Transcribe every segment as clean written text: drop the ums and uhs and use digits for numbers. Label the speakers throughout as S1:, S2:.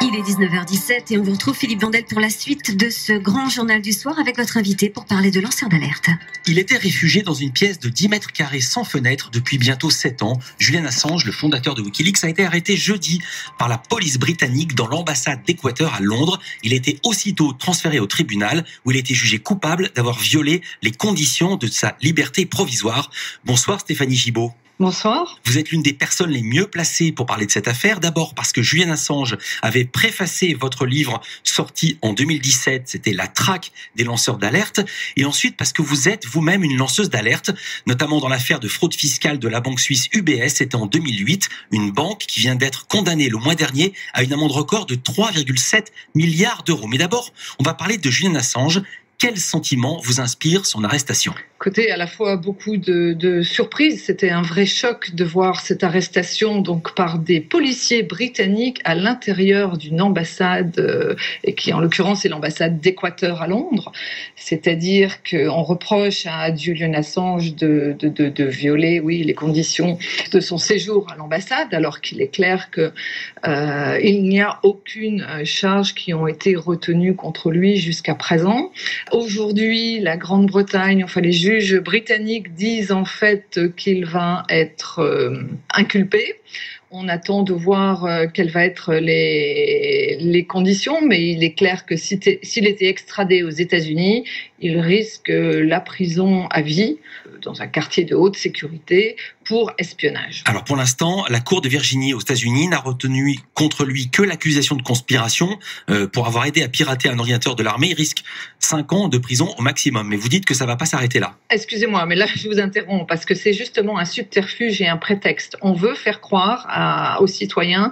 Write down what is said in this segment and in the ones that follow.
S1: Il est 19h17 et on vous retrouve Philippe Vandel pour la suite de ce grand journal du soir avec votre invité pour parler de lanceur d'alerte.
S2: Il était réfugié dans une pièce de 10 mètres carrés sans fenêtre depuis bientôt 7 ans. Julian Assange, le fondateur de Wikileaks, a été arrêté jeudi par la police britannique dans l'ambassade d'Équateur à Londres. Il a été aussitôt transféré au tribunal où il a été jugé coupable d'avoir violé les conditions de sa liberté provisoire. Bonsoir Stéphanie Gibaud.
S3: Bonsoir.
S2: Vous êtes l'une des personnes les mieux placées pour parler de cette affaire. D'abord parce que Julian Assange avait préfacé votre livre sorti en 2017. C'était La traque des lanceurs d'alerte. Et ensuite parce que vous êtes vous-même une lanceuse d'alerte, notamment dans l'affaire de fraude fiscale de la banque suisse UBS. C'était en 2008. Une banque qui vient d'être condamnée le mois dernier à une amende record de 3,7 milliards d'euros. Mais d'abord, on va parler de Julian Assange. Quel sentiment vous inspire son arrestation ?
S3: Écoutez, à la fois beaucoup de surprises. C'était un vrai choc de voir cette arrestation donc par des policiers britanniques à l'intérieur d'une ambassade, et qui en l'occurrence est l'ambassade d'Équateur à Londres. C'est-à-dire qu'on reproche à Julian Assange de violer, oui, les conditions de son séjour à l'ambassade, alors qu'il est clair que il n'y a aucune charge qui ont été retenues contre lui jusqu'à présent. Aujourd'hui, la Grande-Bretagne, enfin les juges britanniques disent en fait qu'il va être inculpé. On attend de voir quelles vont être les conditions, mais il est clair que s'il était extradé aux États-Unis, il risque la prison à vie dans un quartier de haute sécurité pour espionnage.
S2: Alors pour l'instant, la Cour de Virginie aux États-Unis n'a retenu contre lui que l'accusation de conspiration pour avoir aidé à pirater un ordinateur de l'armée. Il risque 5 ans de prison au maximum. Mais vous dites que ça ne va pas s'arrêter là.
S3: Excusez-moi, mais là je vous interromps parce que c'est justement un subterfuge et un prétexte. On veut faire croire aux citoyens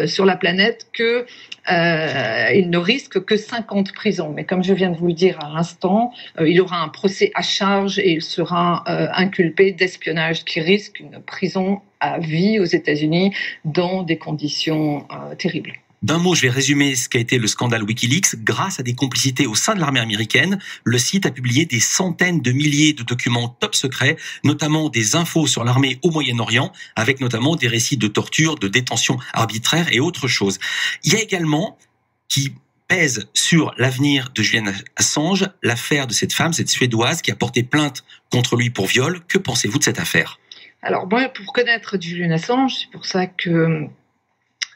S3: sur la planète que il ne risque que 5 ans de prison. Mais comme je viens de vous le dire à l'instant, il aura un procès à charge et il sera inculpé d'espionnage qui risque une prison à vie aux États-Unis dans des conditions terribles.
S2: D'un mot, je vais résumer ce qu'a été le scandale Wikileaks. Grâce à des complicités au sein de l'armée américaine, le site a publié des centaines de milliers de documents top secrets, notamment des infos sur l'armée au Moyen-Orient, avec notamment des récits de torture, de détention arbitraire et autres choses. Il y a également, qui pèse sur l'avenir de Julian Assange, l'affaire de cette femme, cette Suédoise, qui a porté plainte contre lui pour viol. Que pensez-vous de cette affaire ?
S3: Alors moi, pour connaître Julian Assange, c'est pour ça que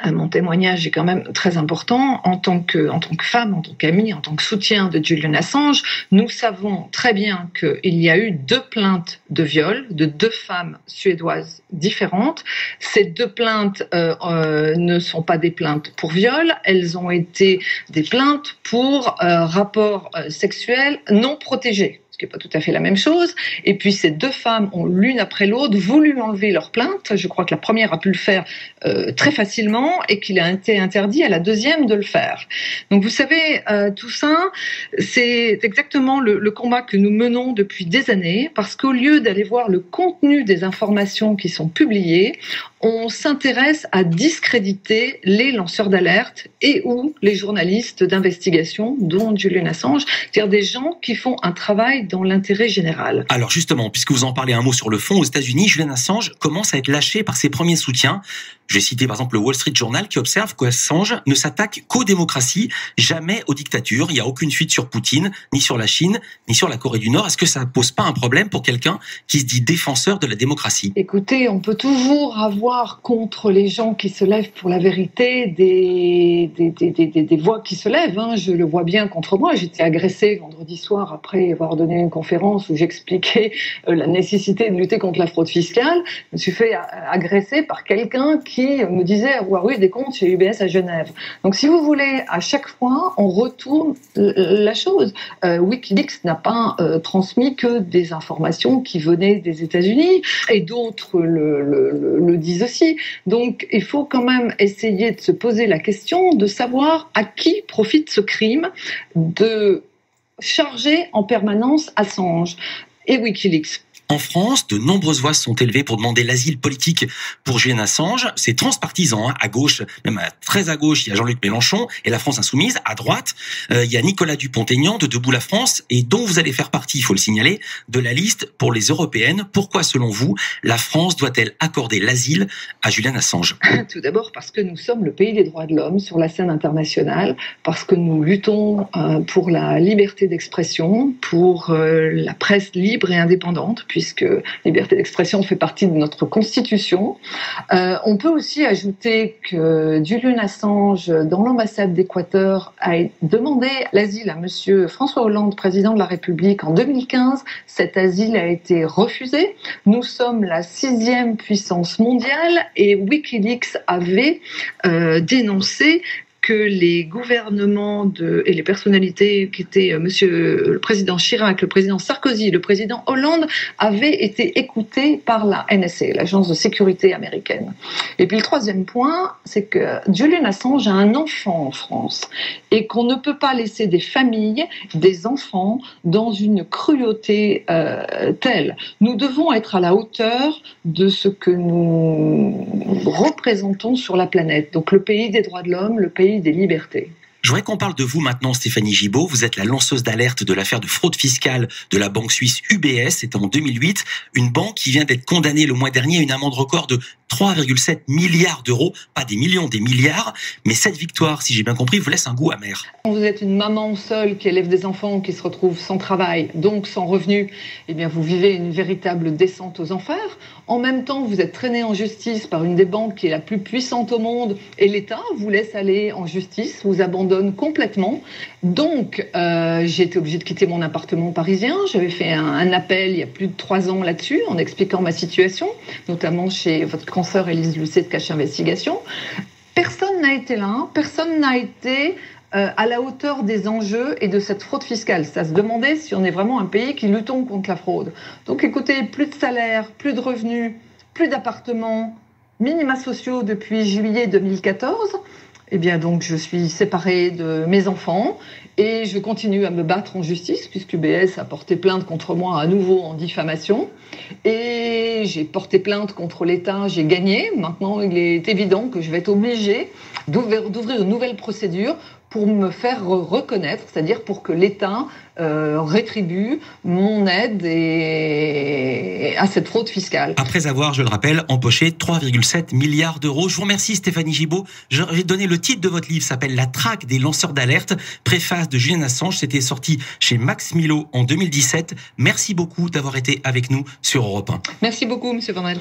S3: mon témoignage est quand même très important. En tant que femme, en tant qu'amie, en tant que soutien de Julian Assange, nous savons très bien qu'il y a eu 2 plaintes de viol de 2 femmes suédoises différentes. Ces 2 plaintes ne sont pas des plaintes pour viol, elles ont été des plaintes pour rapports sexuels non protégés. Ce qui n'est pas tout à fait la même chose. Et puis ces 2 femmes ont l'une après l'autre voulu enlever leur plainte. Je crois que la première a pu le faire très facilement et qu'il a été interdit à la deuxième de le faire. Donc vous savez, tout ça, c'est exactement le combat que nous menons depuis des années, parce qu'au lieu d'aller voir le contenu des informations qui sont publiées, on s'intéresse à discréditer les lanceurs d'alerte et ou les journalistes d'investigation, dont Julian Assange, c'est-à-dire des gens qui font un travail dans l'intérêt général.
S2: Alors justement, puisque vous en parlez un mot sur le fond, aux États-Unis, Julian Assange commence à être lâché par ses premiers soutiens. Je vais citer par exemple le Wall Street Journal qui observe qu'Assange ne s'attaque qu'aux démocraties, jamais aux dictatures. Il n'y a aucune fuite sur Poutine, ni sur la Chine, ni sur la Corée du Nord. Est-ce que ça ne pose pas un problème pour quelqu'un qui se dit défenseur de la démocratie ?
S3: Écoutez, on peut toujours avoir contre les gens qui se lèvent pour la vérité des voix qui se lèvent. Je le vois bien contre moi. J'étais agressée vendredi soir après avoir donné une conférence où j'expliquais la nécessité de lutter contre la fraude fiscale. Je me suis fait agresser par quelqu'un qui me disait avoir eu des comptes chez UBS à Genève. Donc si vous voulez, à chaque fois, on retourne la chose. Wikileaks n'a pas transmis que des informations qui venaient des États-Unis et d'autres le disent aussi. Donc il faut quand même essayer de se poser la question de savoir à qui profite ce crime de charger en permanence Assange et Wikileaks.
S2: En France, de nombreuses voix se sont élevées pour demander l'asile politique pour Julian Assange. C'est transpartisan, hein. À gauche, même très à gauche, il y a Jean-Luc Mélenchon et la France Insoumise. À droite, il y a Nicolas Dupont-Aignan de Debout la France, et dont vous allez faire partie, il faut le signaler, de la liste pour les européennes. Pourquoi, selon vous, la France doit-elle accorder l'asile à Julian Assange?
S3: Tout d'abord parce que nous sommes le pays des droits de l'homme sur la scène internationale, parce que nous luttons pour la liberté d'expression, pour la presse libre et indépendante, puisque la liberté d'expression fait partie de notre Constitution. On peut aussi ajouter que Julian Assange, dans l'ambassade d'Équateur, a demandé l'asile à monsieur François Hollande, président de la République, en 2015. Cet asile a été refusé. Nous sommes la 6e puissance mondiale et Wikileaks avait dénoncé que les gouvernements et les personnalités qui étaient monsieur le président Chirac, le président Sarkozy, le président Hollande avaient été écoutés par la NSA, l'agence de sécurité américaine. Et puis le troisième point, c'est que Julian Assange a un enfant en France et qu'on ne peut pas laisser des familles, des enfants dans une cruauté telle. Nous devons être à la hauteur de ce que nous représentons sur la planète. Donc le pays des droits de l'homme, le pays des libertés.
S2: Je voudrais qu'on parle de vous maintenant, Stéphanie Gibault. Vous êtes la lanceuse d'alerte de l'affaire de fraude fiscale de la banque suisse UBS. C'était en 2008. Une banque qui vient d'être condamnée le mois dernier à une amende record de 3,7 milliards d'euros. Pas des millions, des milliards. Mais cette victoire, si j'ai bien compris, vous laisse un goût amer.
S3: Quand vous êtes une maman seule qui élève des enfants, qui se retrouve sans travail, donc sans revenus, eh bien vous vivez une véritable descente aux enfers. En même temps, vous êtes traîné en justice par une des banques qui est la plus puissante au monde et l'État vous laisse aller en justice, vous abandonne complètement. Donc, j'ai été obligée de quitter mon appartement parisien. J'avais fait un appel il y a plus de 3 ans là-dessus en expliquant ma situation, notamment chez votre consoeur Élise Lucet de Cache Investigation. Personne n'a été là, personne n'a été à la hauteur des enjeux et de cette fraude fiscale. Ça se demandait si on est vraiment un pays qui luttons contre la fraude. Donc écoutez, plus de salaire, plus de revenus, plus d'appartements, minima sociaux depuis juillet 2014. Eh bien donc je suis séparée de mes enfants et je continue à me battre en justice puisque UBS a porté plainte contre moi à nouveau en diffamation. Et j'ai porté plainte contre l'État, j'ai gagné. Maintenant, il est évident que je vais être obligée d'ouvrir une nouvelle procédure pour me faire reconnaître, c'est-à-dire pour que l'État rétribue mon aide à cette fraude fiscale.
S2: Après avoir, je le rappelle, empoché 3,7 milliards d'euros. Je vous remercie Stéphanie Gibault. Je vais donner le titre de votre livre, s'appelle La traque des lanceurs d'alerte, préface de Julian Assange. C'était sorti chez Max Milo en 2017. Merci beaucoup d'avoir été avec nous sur Europe 1.
S3: Merci beaucoup, Monsieur Vanel.